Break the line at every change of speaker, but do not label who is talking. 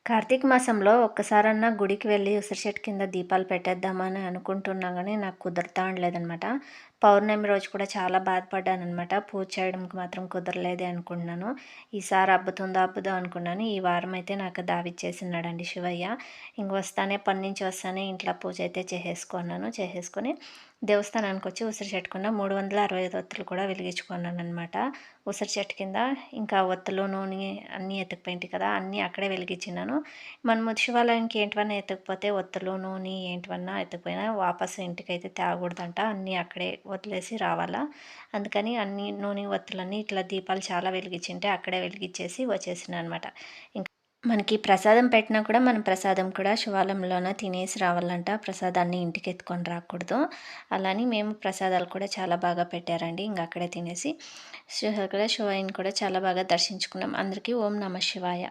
కార్తీక మాసంలో ఒక్కసారన్నా గుడికి వెళ్ళి ఉసిరి చెట్టు కింద దీపాలు పెట్టేద్దామని అనుకుంటున్నా గానీ, నాకు కుదురుతా ఉండలేదనమాట. పౌర్ణమి రోజు కూడా చాలా బాధపడ్డాననమాట. పూజ చేయడానికి మాత్రం కుదరలేదే అనుకున్నాను. ఈసారి అబ్బుతుందో అబ్బదో అనుకున్నాను. ఈ వారమైతే నాకు దావిచ్చేసినాడండి శివయ్య. ఇంక వస్తానే పని నుంచి వస్తానే ఇంట్లో పూజ అయితే చేసేసుకున్నాను. చేసేసుకొని దేవస్థానానికొచ్చి ఉసిరి చెట్టుకున్న 365 ఒత్తులు కూడా వెలిగించుకున్నాననమాట. ఉసిరి చెట్టు కింద ఇంకా ఒత్తులు, నూనె అన్నీ ఎత్తుకుపోయింటి కదా! అన్నీ అక్కడే వెలిగించినాను. మనము శివాలయానికి ఏంటివన్నా ఎత్తకపోతే ఒత్తులు, నూనె ఏంటివన్నా ఎత్తుకుపోయినా వాపసు ఇంటికైతే తేగూడదంట. అన్నీ అక్కడే వదిలేసి రావాలా. అందుకని అన్నీ నూనె, ఒత్తులన్నీ ఇట్లా దీపాలు చాలా వెలిగించింటే అక్కడే వెలిగిచ్చేసి వచ్చేసినా అనమాట. మనకి ప్రసాదం పెట్టినా కూడా మనం ప్రసాదం కూడా శివాలయంలోనే తినేసి రావాలంట. ప్రసాదాన్ని ఇంటికెత్తుకొని రాకూడదు. అలాని మేము ప్రసాదాలు కూడా చాలా బాగా పెట్టారండి. ఇంక అక్కడే తినేసి అక్కడ శివయ్యని కూడా చాలా బాగా దర్శించుకున్నాం. అందరికీ ఓం నమ శివాయ.